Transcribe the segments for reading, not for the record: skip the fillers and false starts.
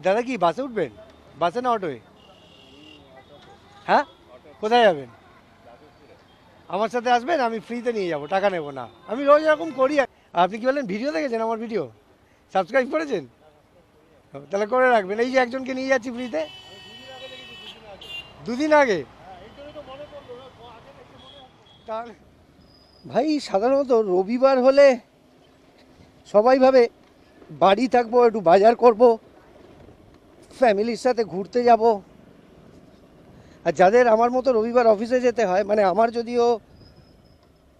দাদা কি বাসে উঠবেন? বাসে না অটোয়? হ্যাঁ, কোথায় যাবেন? আমার সাথে আসবেন, আমি ফ্রিতে নিয়ে যাব, টাকা নেব না। আমি রোজ এরকম করি। আপনি কি বলেন, ভিডিও দেখেছেন আমার ভিডিও? সাবস্ক্রাইব করেছেন? তাহলে করে রাখবেন। এই যে একজনকে নিয়ে যাচ্ছি ফ্রিতে। দুদিন আগে? তাহলে ভাই সাধারণত রবিবার হলে সবাই ভাবে বাড়ি থাকবো, একটু বাজার করব, ফ্যামিলির সাথে ঘুরতে যাব। আর যাদের আমার মতো রবিবার অফিসে যেতে হয়, মানে আমার যদিও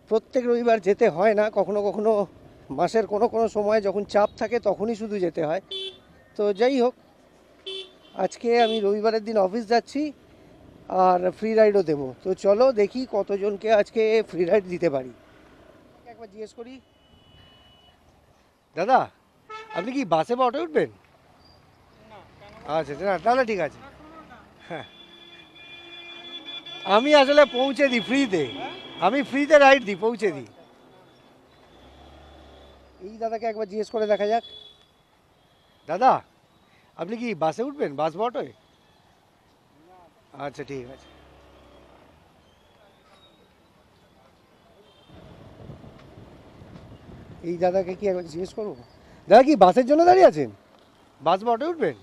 প্রত্যেক রবিবার যেতে হয় না, কখনো কখনো মাসের কোনো কোনো সময় যখন চাপ থাকে তখনই শুধু যেতে হয়। তো যাই হোক, আজকে আমি রবিবারের দিন অফিস যাচ্ছি আর ফ্রি রাইডও দেবো। তো চলো দেখি কতজনকে আজকে ফ্রি রাইড দিতে পারি। একবার জিজ্ঞেস করি, দাদা আপনি কি বাসে বা অটোয় উঠবেন? আচ্ছা না, তাহলে ঠিক আছে। হ্যাঁ, আমি আসলে পৌঁছে দিই ফ্রিতে। আমি ফ্রিতে রাইড দিই, পৌঁছে দিই। এই দাদাকে একবার জিজ্ঞেস করে দেখা যাক। দাদা আপনি কি বাসে উঠবেন, বাস বা অটোয়? আচ্ছা ঠিক আছে। এই দাদাকে কি একবার জিজ্ঞেস করবো। দাদা কি বাসের জন্য দাঁড়িয়ে আছেন? বাস বা অটোয় উঠবেন?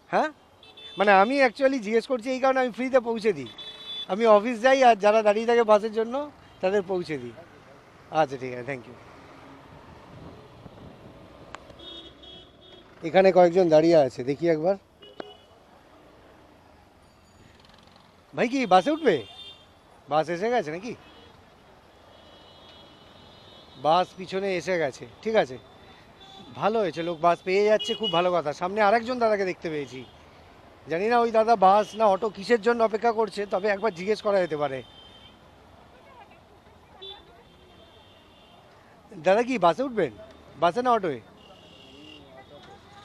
হ্যাঁ, মানে আমি অ্যাকচুয়ালি জিজ্ঞেস করছি এই কারণে, আমি ফ্রিতে পৌঁছে দিই। আমি অফিস যাই আর যারা দাঁড়িয়ে থাকে বাসের জন্য তাদের পৌঁছে দিই। আচ্ছা ঠিক আছে, থ্যাংক ইউ। এখানে কয়েকজন দাঁড়িয়ে আছে, দেখি একবার। ভাই কি বাসে উঠবে? বাস এসে গেছে নাকি? বাস পিছনে এসে গেছে, ঠিক আছে। ভালো হয়েছে, লোক বাস পেয়ে যাচ্ছে, খুব ভালো কথা। সামনে আরেকজন দাদাকে দেখতে পেয়েছি। জানি না ওই দাদা বাস না অটো কিসের জন্য অপেক্ষা করছে, তবে একবার জিজ্ঞেস করা যেতে পারে। দাদা কি বাসে উঠবেন? বাসে না অটোয়?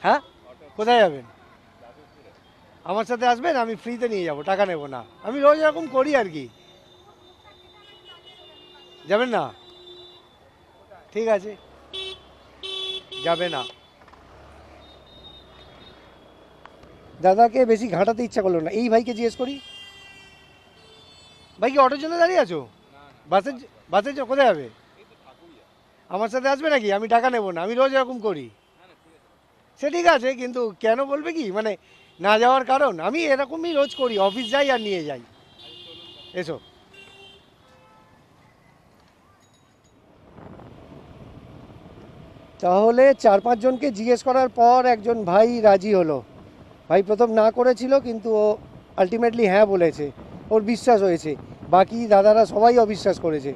হ্যাঁ, কোথায় যাবেন? আমার সাথে আসবেন, আমি ফ্রিতে নিয়ে যাব, টাকা নেব না। আমি রোজ এরকম করি আর কি। যাবেন না? ঠিক আছে, যাবে না। দাদাকে বেশি ঘাঁটাতে ইচ্ছা করলো না। এই ভাইকে জিজ্ঞেস করি। ভাই কি অটোর জন্য দাঁড়িয়ে আছো? বাসের বাসের জন্য কোথায় যাবে? আমার সাথে আসবে নাকি? আমি টাকা নেব না, আমি রোজ এরকম করি। সে ঠিক আছে, কিন্তু কেন বলবে কি, মানে না যাওয়ার কারণ? আমি এরকমই রোজ করি, অফিস যাই আর নিয়ে যাই। এসো। তাহলে 4-5 জনকে জিজ্ঞেস করার পর একজন ভাই রাজি হলো। ভাই প্রথম না করেছিল, কিন্তু ও আলটিমেটলি হ্যাঁ বলেছে। ওর বিশ্বাস হয়েছে। বাকি দাদারা সবাই অবিশ্বাস করেছে।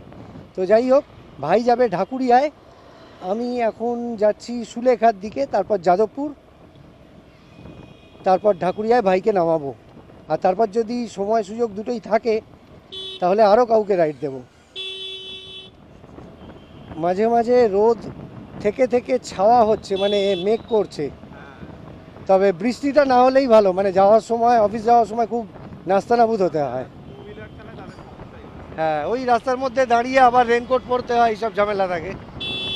তো যাই হোক, ভাই যাবে ঢাকুরিয়ায়, আমি এখন যাচ্ছি সুলেখার দিকে, তারপর যাদবপুর, তারপর ঢাকুরিয়ায় ভাইকে নামাবো। আর তারপর যদি সময় সুযোগ দুটোই থাকে তাহলে আরও কাউকে রাইড দেবো। মাঝে মাঝে রোদ থেকে থেকে ছাওয়া হচ্ছে, মানে মেঘ করছে। তবে বৃষ্টিটা না হলেই ভালো, মানে যাওয়ার সময়, অফিস যাওয়ার সময় খুব নাস্তানাবুদ হতে হয়। হ্যাঁ, ওই রাস্তার মধ্যে দাঁড়িয়ে আবার রেনকোট পরতে হয়, এইসব ঝামেলা থাকে।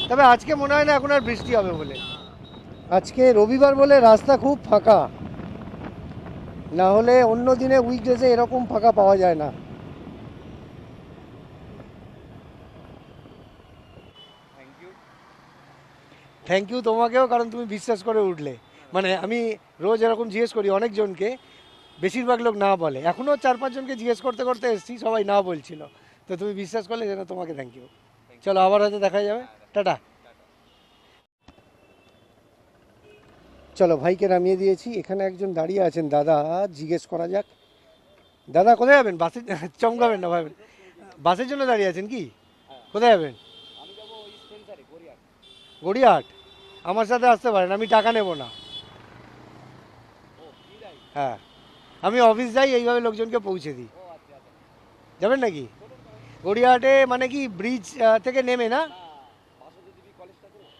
তবে আজকে মনে হয় না এখন আর বৃষ্টি হবে বলে। আজকে রবিবার বলে রাস্তা খুব ফাঁকা, না হলে অন্য দিনে উইকডেজে এরকম ফাঁকা পাওয়া যায় না। থ্যাংক ইউ তোমাকেও, কারণ তুমি বিশ্বাস করে উঠলে। মানে আমি রোজ এরকম জিজ্ঞেস করি অনেকজনকে, বেশিরভাগ লোক না বলে। এখনও 4-5 জনকে জিজ্ঞেস করতে করতে এসেছি, সবাই না বলছিল। তো তুমি বিশ্বাস করলে, যেন তোমাকে থ্যাংক ইউ। চলো, আবার হয়তো দেখা যাবে। টাটা। চলো, ভাইকে নামিয়ে দিয়েছি। এখানে একজন দাঁড়িয়ে আছেন, দাদা, জিজ্ঞেস করা যাক। দাদা কোথায় যাবেন? বাসে চমকাবেন না ভাবেন। বাসের জন্য দাঁড়িয়ে আছেন কি? কোথায় যাবেন? গড়িয়াহাট? আমার সাথে আসতে পারেন, আমি টাকা নেব না। হ্যাঁ, আমি অফিস যাই, এইভাবে লোকজনকে পৌঁছে দিই। যাবেন নাকি? গড়িয়াহাটে মানে কি ব্রিজ থেকে নেমে না?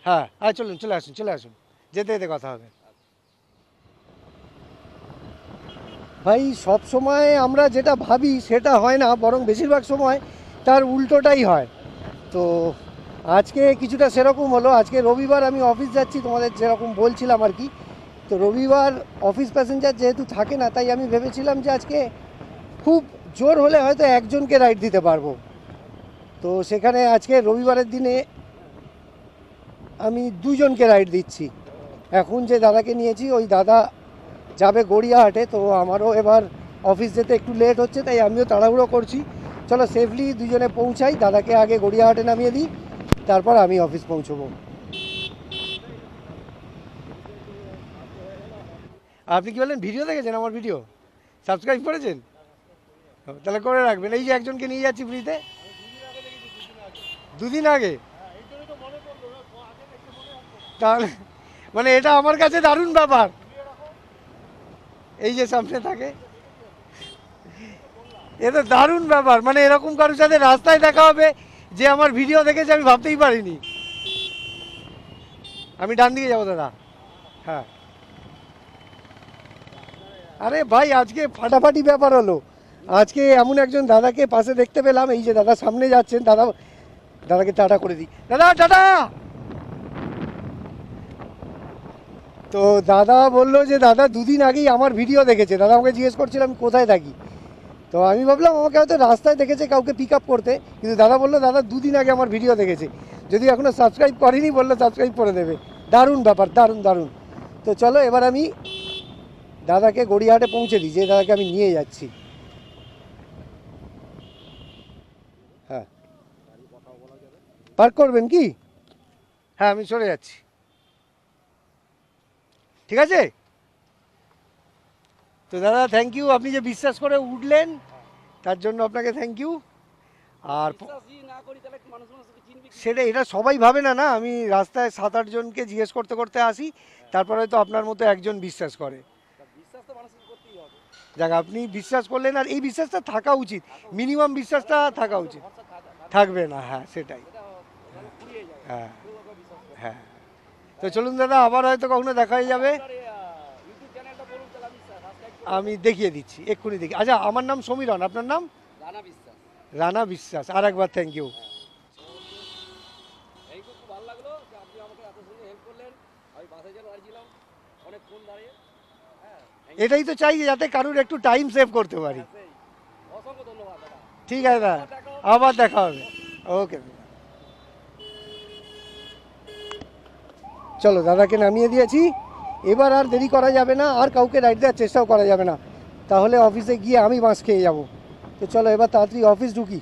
হ্যাঁ, চলুন, চলে আসুন, চলে আসুন। যেতে যেতে কথা হবে। ভাই সব সময় আমরা যেটা ভাবি সেটা হয় না, বরং বেশিরভাগ সময় তার উল্টোটাই হয়। তো আজকে কিছুটা সেরকম হলো। আজকে রবিবার, আমি অফিস যাচ্ছি, তোমাদের যেরকম বলছিলাম আর কি। তো রবিবার অফিস প্যাসেঞ্জার যেহেতু থাকে না, তাই আমি ভেবেছিলাম যে আজকে খুব জোর হলে হয়তো একজনকে রাইড দিতে পারবো। তো সেখানে আজকে রবিবারের দিনে আমি দুজনকে রাইড দিচ্ছি। এখন যে দাদাকে নিয়েছি ওই দাদা যাবে গড়িয়াহাটে, তো আমারও এবার অফিস যেতে একটু লেট হচ্ছে, তাই আমিও তাড়াহুড়ো করছি। চলো সেফলি দুজনে পৌঁছাই, দাদাকে আগে গড়িয়াহাটে নামিয়ে দিই, তারপর আমি অফিস পৌঁছবো। আপনি কি বলেন, ভিডিও দেখেছেন আমার ভিডিও? সাবস্ক্রাইব করেছেন? তাহলে করে রাখবেন। এই যে একজনকে নিয়ে যাচ্ছি ফ্রিতে। দুদিন আগে? তাহলে মানে এটা আমার কাছে দারুণ ব্যাপার। এই যে সামনে থাকে, এ তো দারুণ ব্যাপার। মানে এরকম কারোর সাথে রাস্তায় দেখা হবে যে আমার ভিডিও দেখেছে, আমি ভাবতেই পারিনি। আমি ডান দিকে যাবো দাদা। হ্যাঁ, আরে ভাই আজকে ফাটাফাটি ব্যাপার হলো। আজকে এমন একজন দাদাকে পাশে দেখতে পেলাম। এই যে দাদা সামনে যাচ্ছেন, দাদাকে টাটা করে দিই। দাদা টাটা। তো দাদা বললো যে দাদা দুদিন আগেই আমার ভিডিও দেখেছে। দাদা আমাকে জিজ্ঞেস করছিল আমি কোথায় থাকি, তো আমি ভাবলাম আমাকে হয়তো রাস্তায় দেখেছে কাউকে পিক আপ করতে, কিন্তু দাদা বললো দাদা দুদিন আগে আমার ভিডিও দেখেছে, যদি এখনও সাবস্ক্রাইব করেনি বললো সাবস্ক্রাইব করে দেবে। দারুণ ব্যাপার, দারুণ দারুণ। তো চলো এবার আমি দাদাকে গড়িয়াহাটে পৌঁছে দিই, যে দাদাকে আমি নিয়ে যাচ্ছি। হ্যাঁ, পার্ক করবেন কি? হ্যাঁ আমি সরে যাচ্ছি, ঠিক আছে। তো দাদা থ্যাংক ইউ, আপনি যে বিশ্বাস করে উঠলেন তার জন্য আপনাকে থ্যাংক ইউ। আর সেটা এটা সবাই ভাবে না, না আমি রাস্তায় 7-8 জনকে জিজ্ঞেস করতে করতে আসি, তারপরে তো আপনার মতো একজন বিশ্বাস করে। যাক, আপনি বিশ্বাস করলেন, আর এই বিশ্বাসটা থাকা উচিত, মিনিমাম বিশ্বাসটা থাকা উচিত। থাকবে না, হ্যাঁ সেটাই। হ্যাঁ হ্যাঁ। তো চলুন দাদা, আবার হয়তো কখনো দেখা হয়ে যাবে। আমি দেখিয়ে দিচ্ছি, এক্ষুনি দেখি। আচ্ছা, আমার নাম সমীরণ, আপনার নাম? রানা বিশ্বাস। আর একবার থ্যাংক ইউ। এটাই তো চাই, যাতে কারুর একটু টাইম সেভ করতে পারি। ঠিক আছে দাদা, আবার দেখা হবে। ওকে, চলো দাদাকে নামিয়ে দিয়েছি। এবার আর দেরি করা যাবে না, আর কাউকে রাইড দেওয়ার চেষ্টাও করা যাবে না, তাহলে অফিসে গিয়ে আমি বাঁশ খেয়ে যাব। তো চলো এবার তাড়াতাড়ি অফিস ঢুকি।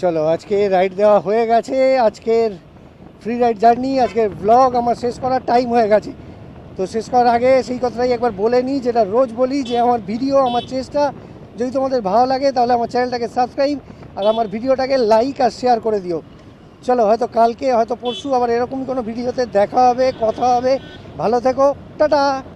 চলো, আজকে রাইড দেওয়া হয়ে গেছে, আজকের ফ্রি রাইড জার্নি, আজকের ব্লগ আমার শেষ করার টাইম হয়ে গেছে। তো শেষ করার আগে সেই কথাটাই একবার বলে নিই, যেটা রোজ বলি, যে আমার ভিডিও, আমার চেষ্টা যদি তোমাদের ভালো লাগে তাহলে আমার চ্যানেলটাকে সাবস্ক্রাইব আর আমার ভিডিওটাকে লাইক আর শেয়ার করে দিও। চলো, হয়তো কালকে হয়তো পরশু আবার এরকমই কোনো ভিডিওতে দেখা হবে, কথা হবে। ভালো থেকো, টাটা।